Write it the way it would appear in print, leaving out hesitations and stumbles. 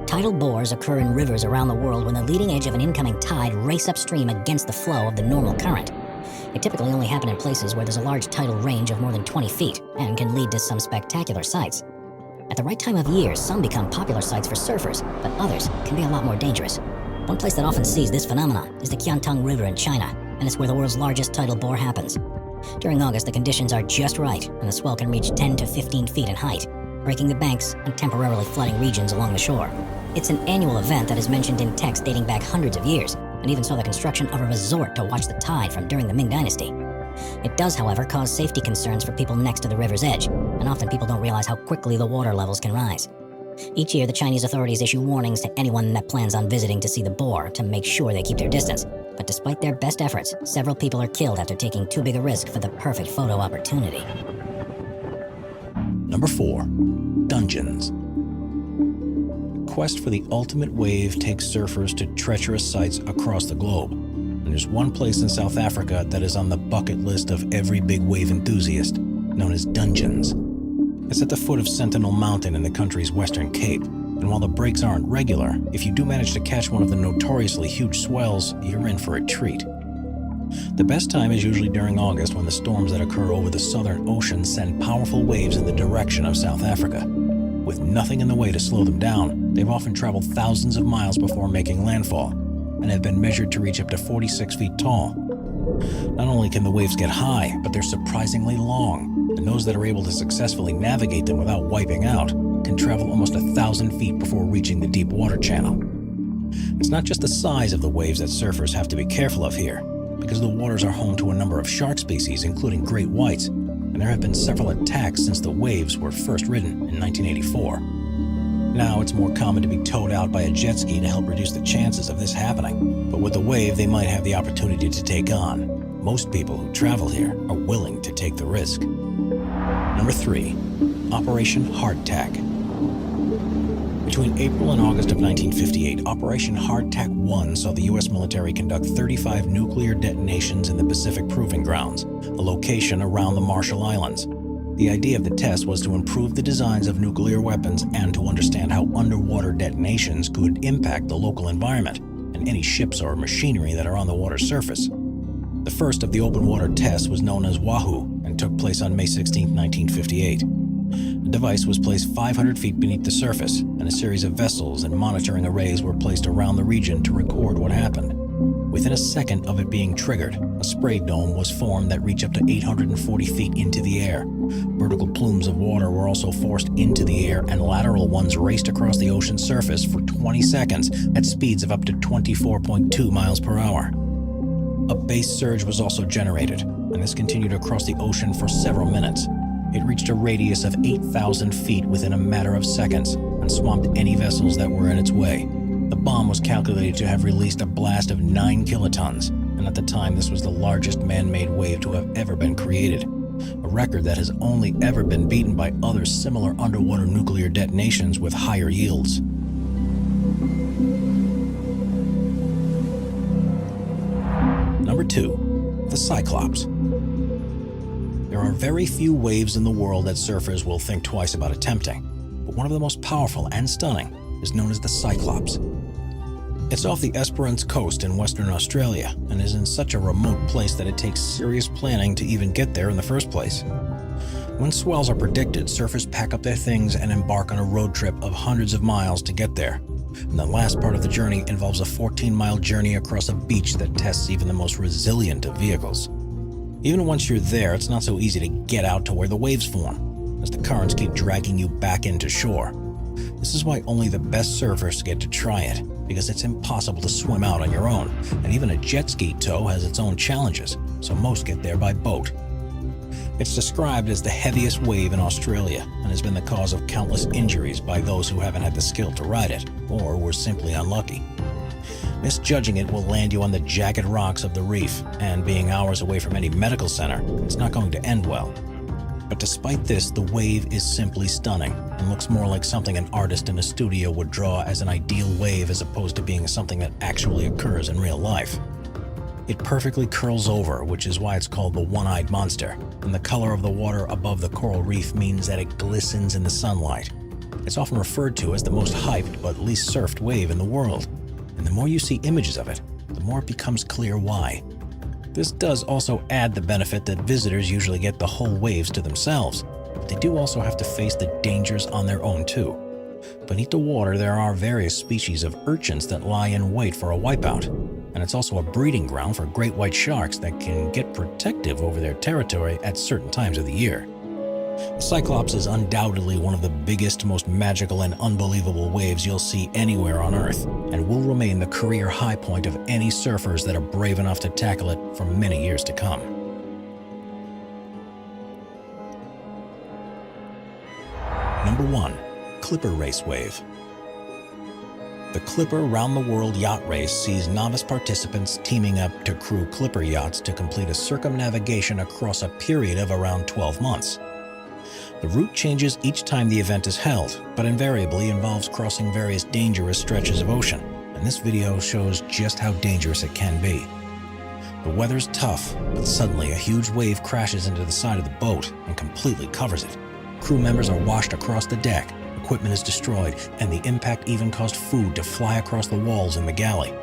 Tidal bores occur in rivers around the world when the leading edge of an incoming tide race upstream against the flow of the normal current. They typically only happen in places where there's a large tidal range of more than 20 feet and can lead to some spectacular sights. At the right time of year, some become popular sites for surfers, but others can be a lot more dangerous. One place that often sees this phenomenon is the Qiantang River in China, and it's where the world's largest tidal bore happens. During August, the conditions are just right, and the swell can reach 10 to 15 feet in height, breaking the banks and temporarily flooding regions along the shore. It's an annual event that is mentioned in texts dating back hundreds of years, and even saw the construction of a resort to watch the tide from during the Ming Dynasty. It does, however, cause safety concerns for people next to the river's edge, and often people don't realize how quickly the water levels can rise. Each year, the Chinese authorities issue warnings to anyone that plans on visiting to see the bore to make sure they keep their distance. But despite their best efforts, several people are killed after taking too big a risk for the perfect photo opportunity. Number 4. Dungeons. The quest for the ultimate wave takes surfers to treacherous sites across the globe. And there's one place in South Africa that is on the bucket list of every big wave enthusiast, known as Dungeons. It's at the foot of Sentinel Mountain in the country's Western Cape. And while the breaks aren't regular, if you do manage to catch one of the notoriously huge swells, you're in for a treat. The best time is usually during August, when the storms that occur over the Southern Ocean send powerful waves in the direction of South Africa. With nothing in the way to slow them down, they've often traveled thousands of miles before making landfall, and have been measured to reach up to 46 feet tall. Not only can the waves get high, but they're surprisingly long, and those that are able to successfully navigate them without wiping out can travel almost 1,000 feet before reaching the deep water channel. It's not just the size of the waves that surfers have to be careful of here, because the waters are home to a number of shark species, including great whites, and there have been several attacks since the waves were first ridden in 1984. Now it's more common to be towed out by a jet ski to help reduce the chances of this happening, but with the wave they might have the opportunity to take on. Most people who travel here are willing to take the risk. Number 3. Operation Hardtack. Between April and August of 1958, Operation Hardtack 1 saw the U.S. military conduct 35 nuclear detonations in the Pacific Proving Grounds, a location around the Marshall Islands. The idea of the test was to improve the designs of nuclear weapons and to understand how underwater detonations could impact the local environment and any ships or machinery that are on the water's surface. The first of the open water tests was known as Wahoo and took place on May 16, 1958. The device was placed 500 feet beneath the surface, and a series of vessels and monitoring arrays were placed around the region to record what happened. Within a second of it being triggered, a spray dome was formed that reached up to 840 feet into the air. Vertical plumes of water were also forced into the air, and lateral ones raced across the ocean's surface for 20 seconds at speeds of up to 24.2 miles per hour. A base surge was also generated, and this continued across the ocean for several minutes. It reached a radius of 8,000 feet within a matter of seconds and swamped any vessels that were in its way. The bomb was calculated to have released a blast of 9 kilotons, and at the time this was the largest man-made wave to have ever been created, a record that has only ever been beaten by other similar underwater nuclear detonations with higher yields. Number 2. The Cyclops. There are very few waves in the world that surfers will think twice about attempting, but one of the most powerful and stunning is known as the Cyclops. It's off the Esperance coast in Western Australia and is in such a remote place that it takes serious planning to even get there in the first place. When swells are predicted, surfers pack up their things and embark on a road trip of hundreds of miles to get there. And the last part of the journey involves a 14-mile journey across a beach that tests even the most resilient of vehicles. Even once you're there, it's not so easy to get out to where the waves form, as the currents keep dragging you back into shore. This is why only the best surfers get to try it, because it's impossible to swim out on your own, and even a jet ski tow has its own challenges, so most get there by boat. It's described as the heaviest wave in Australia and has been the cause of countless injuries by those who haven't had the skill to ride it, or were simply unlucky. Misjudging it will land you on the jagged rocks of the reef, and being hours away from any medical center, it's not going to end well. But despite this, the wave is simply stunning and looks more like something an artist in a studio would draw as an ideal wave as opposed to being something that actually occurs in real life. It perfectly curls over, which is why it's called the one-eyed monster, and the color of the water above the coral reef means that it glistens in the sunlight. It's often referred to as the most hyped but least surfed wave in the world, and the more you see images of it, the more it becomes clear why. This does also add the benefit that visitors usually get the whole waves to themselves, but they do also have to face the dangers on their own too. Beneath the water, there are various species of urchins that lie in wait for a wipeout, and it's also a breeding ground for great white sharks that can get protective over their territory at certain times of the year. The Cyclops is undoubtedly one of the biggest, most magical and unbelievable waves you'll see anywhere on Earth, and will remain the career high point of any surfers that are brave enough to tackle it for many years to come. Number 1. Clipper Race Wave. The Clipper Round the World Yacht Race sees novice participants teaming up to crew Clipper yachts to complete a circumnavigation across a period of around 12 months. The route changes each time the event is held, but invariably involves crossing various dangerous stretches of ocean, and this video shows just how dangerous it can be. The weather's tough, but suddenly a huge wave crashes into the side of the boat and completely covers it. Crew members are washed across the deck, equipment is destroyed, and the impact even caused food to fly across the walls in the galley.